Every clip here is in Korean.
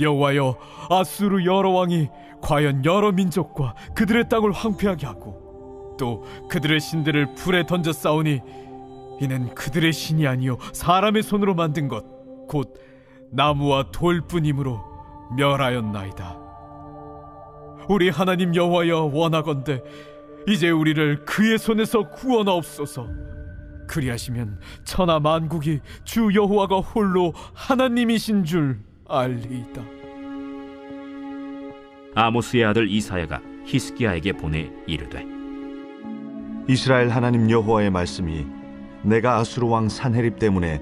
여호와여, 아수르 여러 왕이 과연 여러 민족과 그들의 땅을 황폐하게 하고 또 그들의 신들을 불에 던져 싸우니 이는 그들의 신이 아니요 사람의 손으로 만든 것 곧 나무와 돌뿐이므로 멸하였나이다. 우리 하나님 여호와여, 원하건대 이제 우리를 그의 손에서 구원하옵소서. 그리하시면 천하 만국이 주 여호와가 홀로 하나님이신 줄 알리이다. 아모스의 아들 이사야가 히스기야에게 보내 이르되, 이스라엘 하나님 여호와의 말씀이 내가 아수르 왕 산헤립 때문에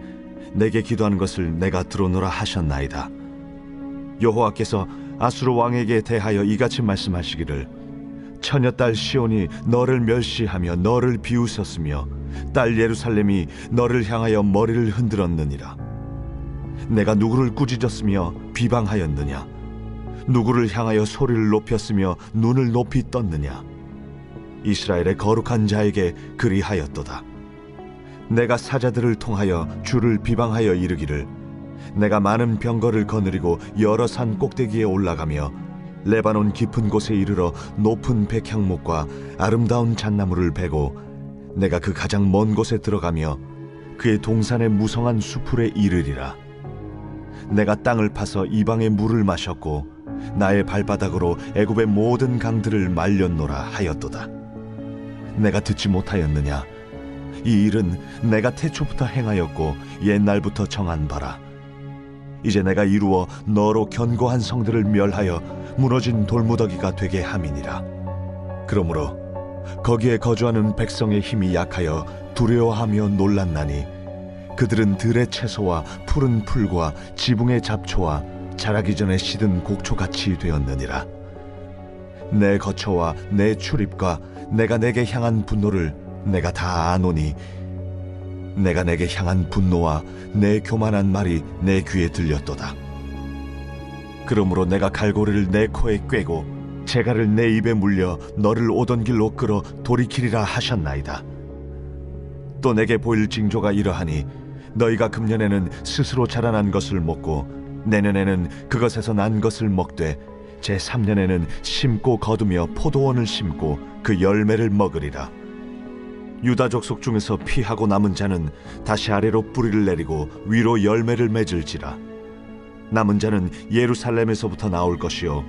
내게 기도하는 것을 내가 들어노라 하셨나이다. 여호와께서 아수르 왕에게 대하여 이같이 말씀하시기를, 처녀딸 시온이 너를 멸시하며 너를 비웃었으며 딸 예루살렘이 너를 향하여 머리를 흔들었느니라. 내가 누구를 꾸짖었으며 비방하였느냐? 누구를 향하여 소리를 높였으며 눈을 높이 떴느냐? 이스라엘의 거룩한 자에게 그리하였도다. 내가 사자들을 통하여 주를 비방하여 이르기를, 내가 많은 병거를 거느리고 여러 산 꼭대기에 올라가며 레바논 깊은 곳에 이르러 높은 백향목과 아름다운 잣나무를 베고 내가 그 가장 먼 곳에 들어가며 그의 동산의 무성한 수풀에 이르리라. 내가 땅을 파서 이방의 물을 마셨고 나의 발바닥으로 애굽의 모든 강들을 말렸노라 하였도다. 내가 듣지 못하였느냐? 이 일은 내가 태초부터 행하였고 옛날부터 정한 바라. 이제 내가 이루어 너로 견고한 성들을 멸하여 무너진 돌무더기가 되게 함이니라. 그러므로 거기에 거주하는 백성의 힘이 약하여 두려워하며 놀랐나니 그들은 들의 채소와 푸른 풀과 지붕의 잡초와 자라기 전에 시든 곡초같이 되었느니라. 내 거처와 내 출입과 내가 내게 향한 분노를 내가 다 아노니 내가 내게 향한 분노와 내 교만한 말이 내 귀에 들렸도다. 그러므로 내가 갈고리를 내 코에 꿰고 재갈을 내 입에 물려 너를 오던 길로 끌어 돌이키리라 하셨나이다. 또 내게 보일 징조가 이러하니 너희가 금년에는 스스로 자라난 것을 먹고 내년에는 그것에서 난 것을 먹되 제3년에는 심고 거두며 포도원을 심고 그 열매를 먹으리라. 유다 족속 중에서 피하고 남은 자는 다시 아래로 뿌리를 내리고 위로 열매를 맺을지라. 남은 자는 예루살렘에서부터 나올 것이요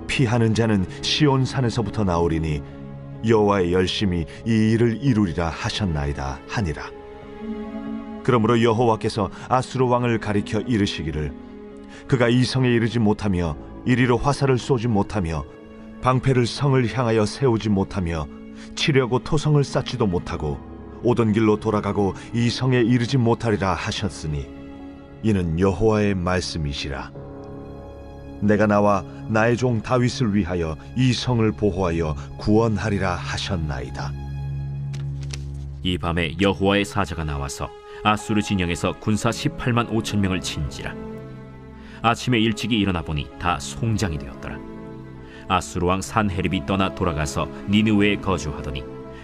피하는 자는 시온 산에서부터 나오리니 여호와의 열심이 이 일을 이루리라 하셨나이다 하니라. 그러므로 여호와께서 아수르 왕을 가리켜 이르시기를, 그가 이 성에 이르지 못하며 이리로 화살을 쏘지 못하며 방패를 성을 향하여 세우지 못하며 치려고 토성을 쌓지도 못하고 오던 길로 돌아가고 이 성에 이르지 못하리라 하셨으니 이는 여호와의 말씀이시라. 내가 나와 나의 종 다윗을 위하여 이 성을 보호하여 구원하리라 하셨나이다. 이 밤에 여호와의 사자가 나와서 아수르 진영에서 군사 18만 5천 명을 친지라. 아침에 일찍이 일어나 보니 다 송장이 되었더라. 아수르 왕 산헤립이 떠나 돌아가서 니느웨에 거주하더니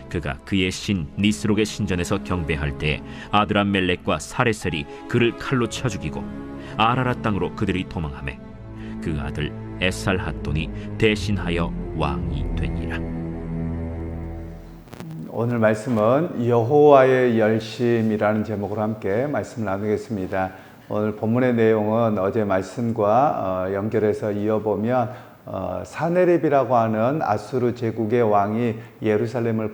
그가 그의 신 니스록의 신전에서 경배할 때에 아드람멜렉과 사레셀이 그를 칼로 쳐 죽이고 아라라 땅으로 그들이 도망하매 그 아들 에살핫돈이 대신하여 왕이 되니라. 오늘 말씀은 여호와의 열심이라는 제목으로 함께 말씀을 나누겠습니다. 오늘 본문의 내용은 어제 말씀과 연결해서 이어보면 사네립이라고 하는 아수르 제국의 왕이 예루살렘을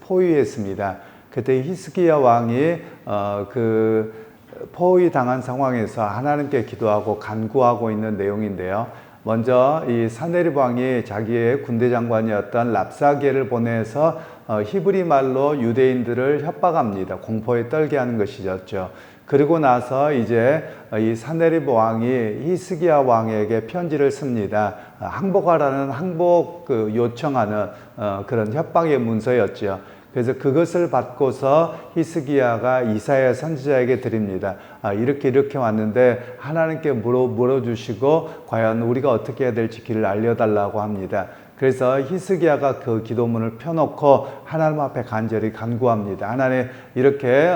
포위했습니다. 그때 히스기야 왕이 그 포위당한 상황에서 하나님께 기도하고 간구하고 있는 내용인데요. 먼저 이 사네립 왕이 자기의 군대 장관이었던 랍사게를 보내서 히브리 말로 유대인들을 협박합니다. 공포에 떨게 하는 것이었죠. 그리고 나서 이제 이 사네립 왕이 히스기야 왕에게 편지를 씁니다. 항복하라는 항복 요청하는 그런 협박의 문서였죠. 그래서 그것을 받고서 히스기야가 이사야 선지자에게 드립니다. 이렇게 왔는데 하나님께 물어주시고 과연 우리가 어떻게 해야 될지 길을 알려달라고 합니다. 그래서 히스기야가 그 기도문을 펴놓고 하나님 앞에 간절히 간구합니다. 하나님, 이렇게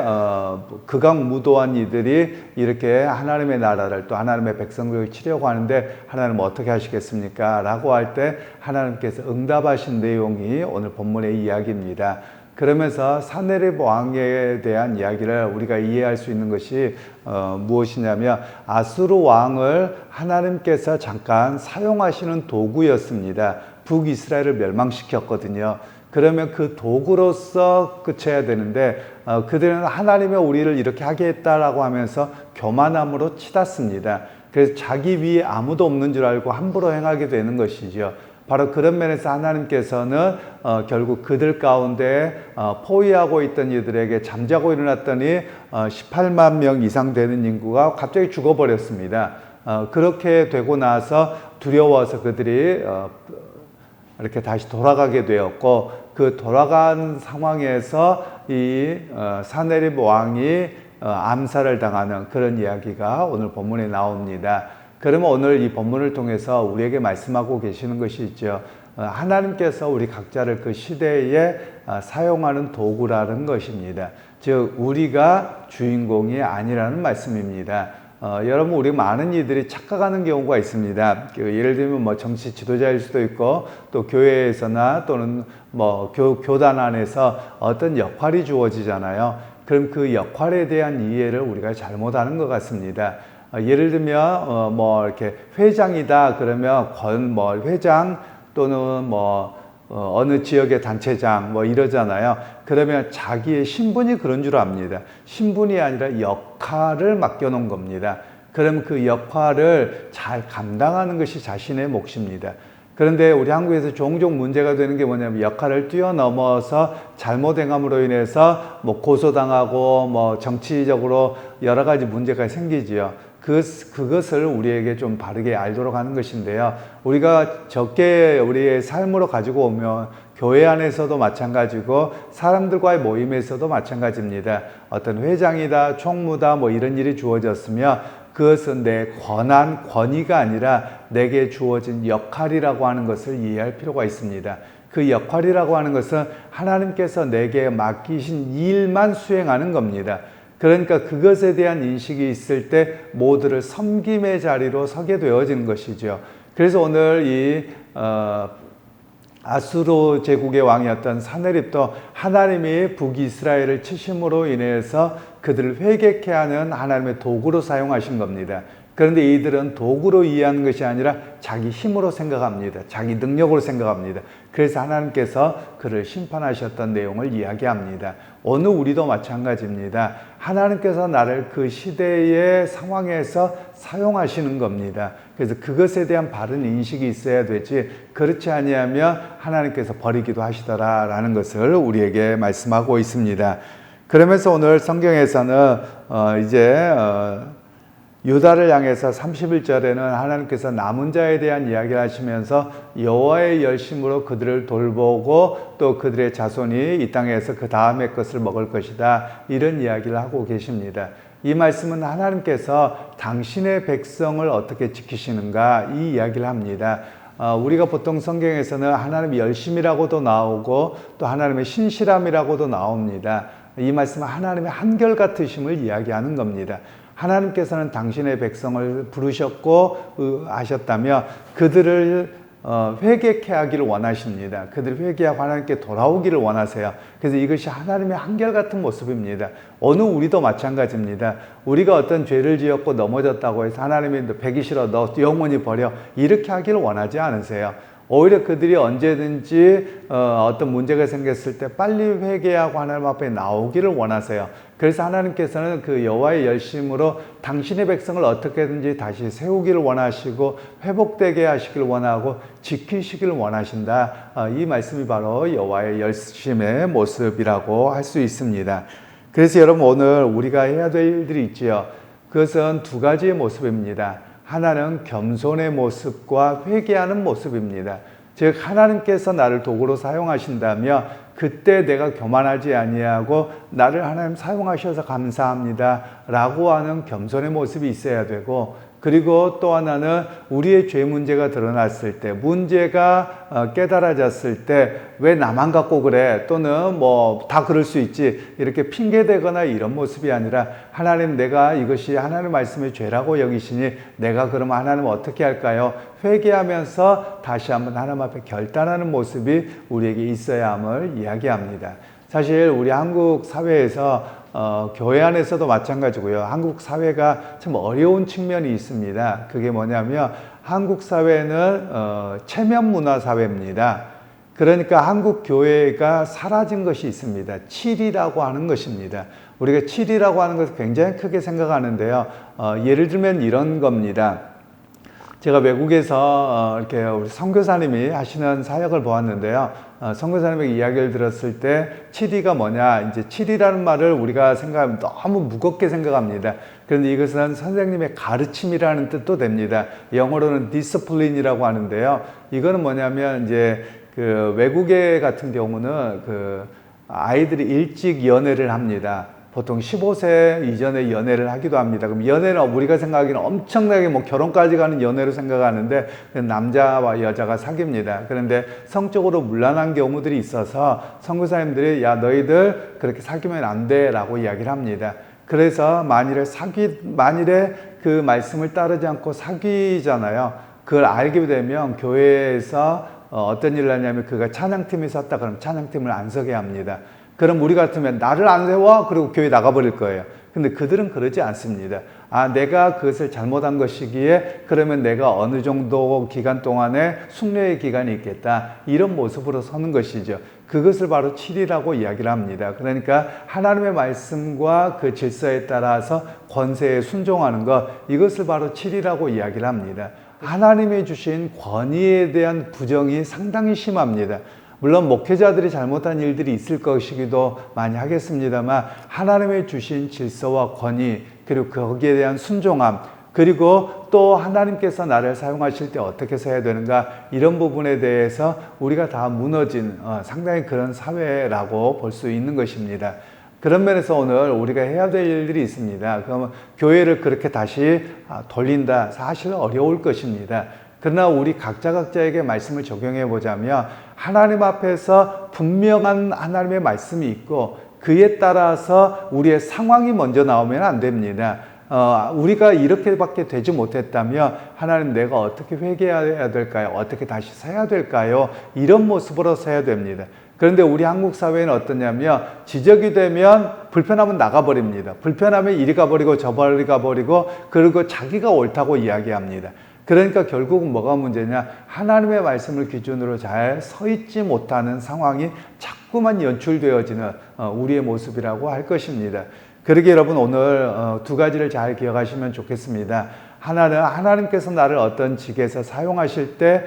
극악무도한 이들이 이렇게 하나님의 나라를 또 하나님의 백성들을 치려고 하는데 하나님 어떻게 하시겠습니까? 라고 할 때 하나님께서 응답하신 내용이 오늘 본문의 이야기입니다. 그러면서 사네립 왕에 대한 이야기를 우리가 이해할 수 있는 것이 무엇이냐면 아수르 왕을 하나님께서 잠깐 사용하시는 도구였습니다. 북이스라엘을 멸망시켰거든요. 그러면 그 도구로서 끝쳐야 되는데 그들은 하나님의 우리를 이렇게 하게 했다라고 하면서 교만함으로 치닫습니다. 그래서 자기 위에 아무도 없는 줄 알고 함부로 행하게 되는 것이죠. 바로 그런 면에서 하나님께서는 결국 그들 가운데 포위하고 있던 이들에게 잠자고 일어났더니 18만 명 이상 되는 인구가 갑자기 죽어버렸습니다. 그렇게 되고 나서 두려워서 그들이 이렇게 다시 돌아가게 되었고, 그 돌아간 상황에서 이 사네립 왕이 암살을 당하는 그런 이야기가 오늘 본문에 나옵니다. 그러면 오늘 이 본문을 통해서 우리에게 말씀하고 계시는 것이 있죠. 하나님께서 우리 각자를 그 시대에 사용하는 도구라는 것입니다. 즉 우리가 주인공이 아니라는 말씀입니다. 여러분, 우리 많은 이들이 착각하는 경우가 있습니다. 예를 들면 뭐 정치 지도자일 수도 있고 또 교회에서나 또는 뭐 교단 안에서 어떤 역할이 주어지잖아요. 그럼 그 역할에 대한 이해를 우리가 잘못하는 것 같습니다. 예를 들면 뭐 이렇게 회장이다 그러면 회장 또는 어느 지역의 단체장 이러잖아요. 그러면 자기의 신분이 그런 줄 압니다. 신분이 아니라 역할을 맡겨놓은 겁니다. 그럼 그 역할을 잘 감당하는 것이 자신의 몫입니다. 그런데 우리 한국에서 종종 문제가 되는 게 뭐냐면 역할을 뛰어넘어서 잘못 행함으로 인해서 고소당하고 정치적으로 여러 가지 문제가 생기지요. 그것을 우리에게 좀 바르게 알도록 하는 것인데요. 우리가 적게 우리의 삶으로 가지고 오면 교회 안에서도 마찬가지고 사람들과의 모임에서도 마찬가지입니다. 어떤 회장이다, 총무다 이런 일이 주어졌으면 그것은 내 권위가 아니라 내게 주어진 역할이라고 하는 것을 이해할 필요가 있습니다. 그 역할이라고 하는 것은 하나님께서 내게 맡기신 일만 수행하는 겁니다. 그러니까 그것에 대한 인식이 있을 때 모두를 섬김의 자리로 서게 되어지는 것이죠. 그래서 오늘 이 아수르 제국의 왕이었던 사네립도 하나님이 북이스라엘을 치심으로 인해서 그들을 회개케 하는 하나님의 도구로 사용하신 겁니다. 그런데 이들은 도구로 이해하는 것이 아니라 자기 힘으로 생각합니다. 자기 능력으로 생각합니다. 그래서 하나님께서 그를 심판하셨던 내용을 이야기합니다. 오늘 우리도 마찬가지입니다. 하나님께서 나를 그 시대의 상황에서 사용하시는 겁니다. 그래서 그것에 대한 바른 인식이 있어야 되지, 그렇지 아니하면 하나님께서 버리기도 하시더라라는 것을 우리에게 말씀하고 있습니다. 그러면서 오늘 성경에서는 유다를 향해서 31절에는 하나님께서 남은 자에 대한 이야기를 하시면서 여호와의 열심으로 그들을 돌보고 또 그들의 자손이 이 땅에서 그 다음의 것을 먹을 것이다, 이런 이야기를 하고 계십니다. 이 말씀은 하나님께서 당신의 백성을 어떻게 지키시는가, 이 이야기를 합니다. 우리가 보통 성경에서는 하나님의 열심이라고도 나오고 또 하나님의 신실함이라고도 나옵니다. 이 말씀은 하나님의 한결같으심을 이야기하는 겁니다. 하나님께서는 당신의 백성을 부르셨고 하셨다며 그들을 회개케 하기를 원하십니다. 그들을 회개하고 하나님께 돌아오기를 원하세요. 그래서 이것이 하나님의 한결같은 모습입니다. 오늘 우리도 마찬가지입니다. 우리가 어떤 죄를 지었고 넘어졌다고 해서 하나님이 너 배기 싫어, 너 영원히 버려, 이렇게 하기를 원하지 않으세요. 오히려 그들이 언제든지 어떤 문제가 생겼을 때 빨리 회개하고 하나님 앞에 나오기를 원하세요. 그래서 하나님께서는 그 여호와의 열심으로 당신의 백성을 어떻게든지 다시 세우기를 원하시고 회복되게 하시기를 원하고 지키시기를 원하신다. 이 말씀이 바로 여호와의 열심의 모습이라고 할 수 있습니다. 그래서 여러분, 오늘 우리가 해야 될 일들이 있지요. 그것은 두 가지의 모습입니다. 하나는 겸손의 모습과 회개하는 모습입니다. 즉 하나님께서 나를 도구로 사용하신다며 그때 내가 교만하지 아니하고 나를 하나님 사용하셔서 감사합니다 라고 하는 겸손의 모습이 있어야 되고, 그리고 또 하나는 우리의 죄 문제가 드러났을 때, 문제가 깨달아졌을 때 왜 나만 갖고 그래, 또는 뭐 다 그럴 수 있지, 이렇게 핑계대거나 이런 모습이 아니라 하나님, 내가 이것이 하나님 말씀의 죄라고 여기시니 내가 그러면 하나님 어떻게 할까요? 회개하면서 다시 한번 하나님 앞에 결단하는 모습이 우리에게 있어야 함을 이야기합니다. 사실 우리 한국 사회에서 교회 안에서도 마찬가지고요. 한국 사회가 참 어려운 측면이 있습니다. 그게 뭐냐면 한국 사회는 체면 문화 사회입니다. 그러니까 한국 교회가 사라진 것이 있습니다. 칠이라고 하는 것입니다. 우리가 칠이라고 하는 것을 굉장히 크게 생각하는데요. 예를 들면 이런 겁니다. 제가 외국에서 이렇게 우리 선교사님이 하시는 사역을 보았는데요. 선교사님의 이야기를 들었을 때 칠이가 뭐냐, 이제 칠이라는 말을 우리가 생각하면 너무 무겁게 생각합니다. 그런데 이것은 선생님의 가르침이라는 뜻도 됩니다. 영어로는 디스플린이라고 하는데요. 이거는 뭐냐면 이제 그 외국에 같은 경우는 그 아이들이 일찍 연애를 합니다. 보통 15세 이전에 연애를 하기도 합니다. 그럼 연애는 우리가 생각하기는 엄청나게 뭐 결혼까지 가는 연애로 생각하는데 남자와 여자가 사귀입니다. 그런데 성적으로 문란한 경우들이 있어서 선교사님들이 야, 너희들 그렇게 사귀면 안 돼 라고 이야기를 합니다. 그래서 만일에 그 말씀을 따르지 않고 사귀잖아요. 그걸 알게 되면 교회에서 어떤 일을 하냐면 그가 찬양팀에 섰다 그러면 찬양팀을 안 서게 합니다. 그럼 우리 같으면 나를 안 세워? 그리고 교회 나가버릴 거예요. 근데 그들은 그러지 않습니다. 아, 내가 그것을 잘못한 것이기에 그러면 내가 어느 정도 기간 동안에 숙려의 기간이 있겠다. 이런 모습으로 서는 것이죠. 그것을 바로 칠이라고 이야기를 합니다. 그러니까 하나님의 말씀과 그 질서에 따라서 권세에 순종하는 것, 이것을 바로 칠이라고 이야기를 합니다. 하나님이 주신 권위에 대한 부정이 상당히 심합니다. 물론 목회자들이 잘못한 일들이 있을 것이기도 많이 하겠습니다만 하나님의 주신 질서와 권위, 그리고 거기에 대한 순종함, 그리고 또 하나님께서 나를 사용하실 때 어떻게 서야 되는가, 이런 부분에 대해서 우리가 다 무너진 상당히 그런 사회라고 볼 수 있는 것입니다. 그런 면에서 오늘 우리가 해야 될 일들이 있습니다. 그러면 교회를 그렇게 다시 돌린다, 사실 어려울 것입니다. 그러나 우리 각자에게 말씀을 적용해 보자면 하나님 앞에서 분명한 하나님의 말씀이 있고 그에 따라서 우리의 상황이 먼저 나오면 안 됩니다. 우리가 이렇게밖에 되지 못했다면 하나님, 내가 어떻게 회개해야 될까요? 어떻게 다시 서야 될까요? 이런 모습으로 서야 됩니다. 그런데 우리 한국 사회는 어떠냐면 지적이 되면 불편하면 나가버립니다. 불편하면 이리 가버리고 저리 가버리고, 그리고 자기가 옳다고 이야기합니다. 그러니까 결국은 뭐가 문제냐, 하나님의 말씀을 기준으로 잘 서 있지 못하는 상황이 자꾸만 연출되어지는 우리의 모습이라고 할 것입니다. 그러게 여러분, 오늘 두 가지를 잘 기억하시면 좋겠습니다. 하나는 하나님께서 나를 어떤 직에서 사용하실 때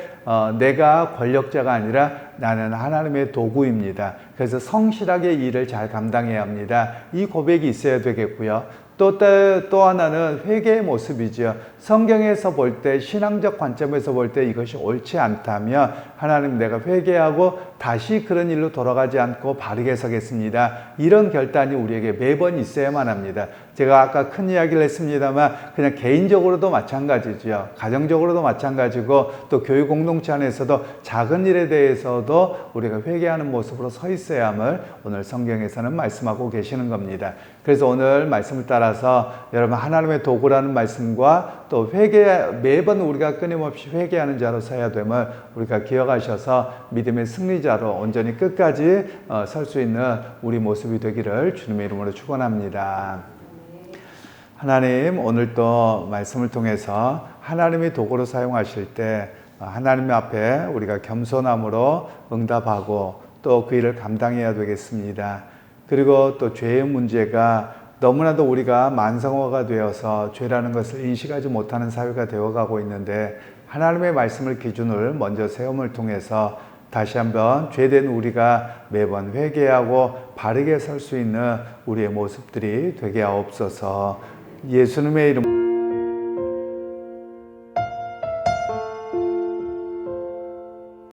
내가 권력자가 아니라 나는 하나님의 도구입니다. 그래서 성실하게 일을 잘 감당해야 합니다. 이 고백이 있어야 되겠고요. 또 하나는 회개의 모습이죠. 성경에서 볼 때, 신앙적 관점에서 볼 때 이것이 옳지 않다면 하나님, 내가 회개하고 다시 그런 일로 돌아가지 않고 바르게 서겠습니다. 이런 결단이 우리에게 매번 있어야만 합니다. 제가 아까 큰 이야기를 했습니다만 그냥 개인적으로도 마찬가지죠. 가정적으로도 마찬가지고 또 교육 공동체 안에서도 작은 일에 대해서도 우리가 회개하는 모습으로 서 있어야 함을 오늘 성경에서는 말씀하고 계시는 겁니다. 그래서 오늘 말씀을 따라서 여러분, 하나님의 도구라는 말씀과 또 매번 우리가 끊임없이 회개하는 자로 서야 됨을 우리가 기억하셔서 믿음의 승리자로 온전히 끝까지 설 수 있는 우리 모습이 되기를 주님의 이름으로 축원합니다. 하나님, 오늘 또 말씀을 통해서 하나님의 도구로 사용하실 때 하나님 앞에 우리가 겸손함으로 응답하고 또 그 일을 감당해야 되겠습니다. 그리고 또 죄의 문제가 너무나도 우리가 만성화가 되어서 죄라는 것을 인식하지 못하는 사회가 되어가고 있는데, 하나님의 말씀을 기준을 먼저 세움을 통해서 다시 한번 죄된 우리가 매번 회개하고 바르게 설 수 있는 우리의 모습들이 되게 하옵소서. 예수님의 이름